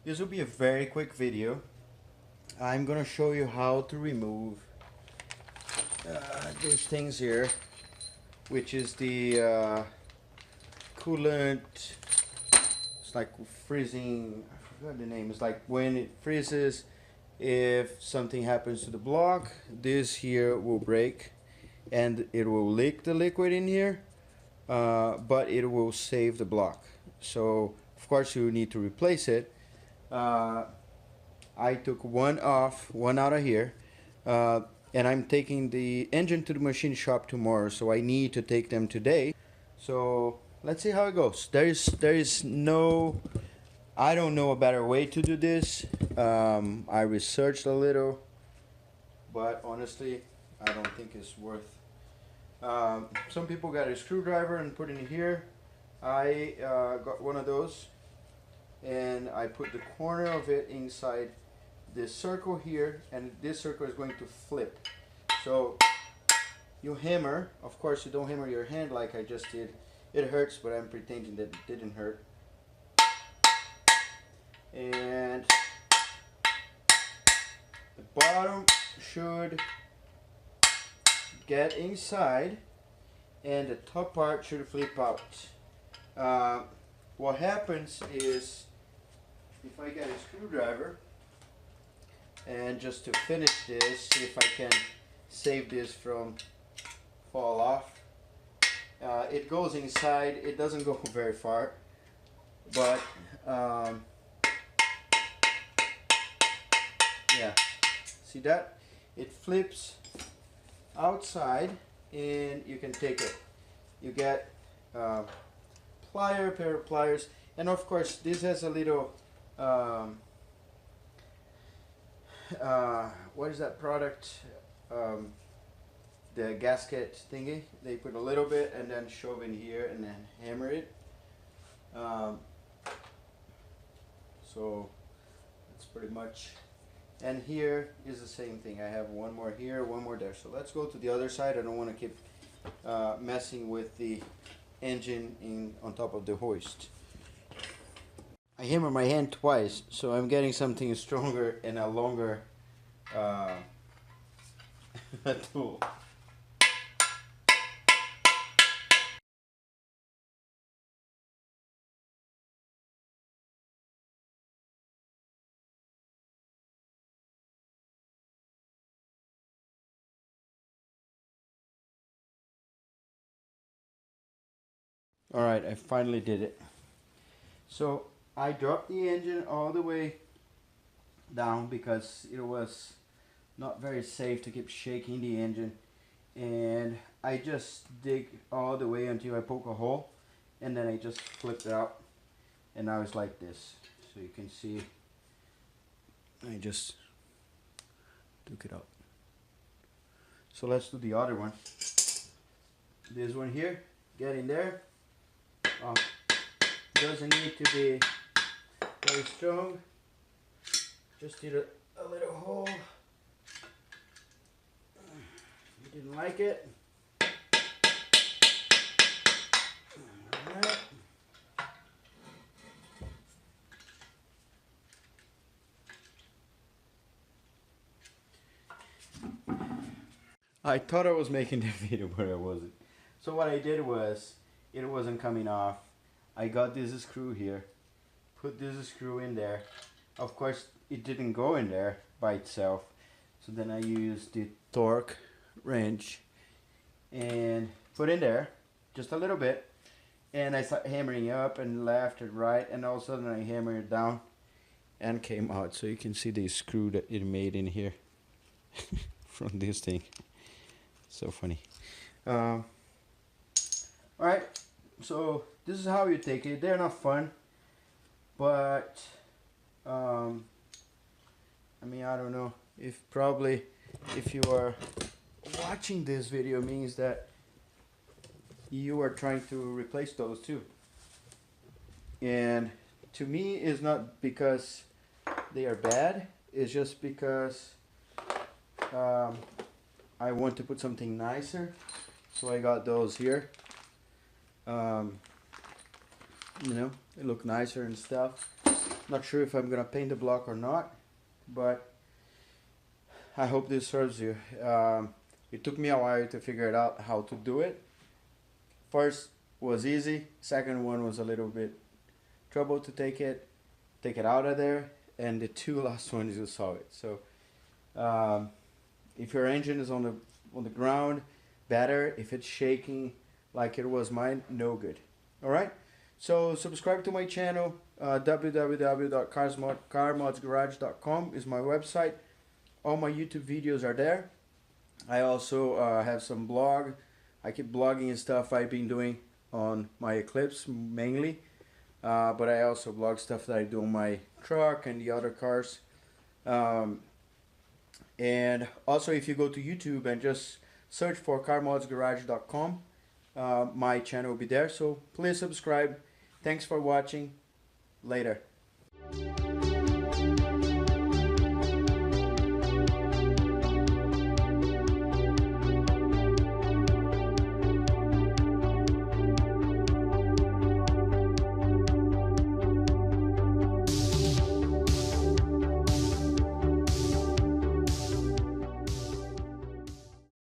This will be a very quick video. I'm gonna show you how to remove these things here, which is the coolant. It's like freezing, I forgot the name. It's like when it freezes, if something happens to the block, this here will break and it will leak the liquid in here, but it will save the block. So of course you need to replace it. I took one out of here, and I'm taking the engine to the machine shop tomorrow, so I need to take them today. So let's see how it goes. There is no, I don't know a better way to do this. I researched a little, but honestly I don't think it's worth. Some people got a screwdriver and put it in here. I got one of those, and I put the corner of it inside this circle here, and this circle is going to flip. So you hammer. Of course you don't hammer your hand like I just did. It hurts, but I'm pretending that it didn't hurt. And the bottom should get inside and the top part should flip out. What happens is, if I get a screwdriver, and just to finish this, see if I can save this from fall off. It goes inside. It doesn't go very far, but yeah, see that? It flips outside and you can take it. You get pair of pliers, and of course this has a little what is that product, the gasket thingy. They put a little bit and then shove in here and then hammer it. So that's pretty much. And here is the same thing. I have one more here, one more there. So let's go to the other side. I don't want to keep messing with the engine on top of the hoist. I hammer my hand twice, so I'm getting something stronger and a longer tool. Alright, I finally did it. So I dropped the engine all the way down because it was not very safe to keep shaking the engine, and I just dig all the way until I poke a hole, and then I just flipped it out, and now it's like this. So you can see I just took it out. So let's do the other one. This one here, get in there. Doesn't need to be very strong, just did a little hole. You didn't like it. Alright. I thought I was making the video, but I wasn't. So what I did was, it wasn't coming off. I got this screw here, put this screw in there. Of course it didn't go in there by itself, so then I used the torque wrench and put in there just a little bit, and I started hammering up and left and right, and all of a sudden I hammered it down and came out. So you can see the screw that it made in here from this thing. So funny. Alright, so this is how you take it. They're not fun, but I mean, I don't know, if you are watching this video, means that you are trying to replace those too. And to me, it's not because they are bad, it's just because I want to put something nicer, so I got those here. You know, they look nicer and stuff. Not sure if I'm gonna paint the block or not, but I hope this serves you. It took me a while to figure it out how to do it. First was easy. Second one was a little bit trouble to take it out of there, and the two last ones you saw it. So if your engine is on the ground, better. If it's shaking like it was mine, no good. All right. So subscribe to my channel. www.carmodsgarage.com is my website. All my YouTube videos are there. I also have some blog. I keep blogging and stuff I've been doing on my Eclipse mainly. But I also blog stuff that I do on my truck and the other cars. And also if you go to YouTube and just search for carmodsgarage.com, my channel will be there. So please subscribe. Thanks for watching. Later.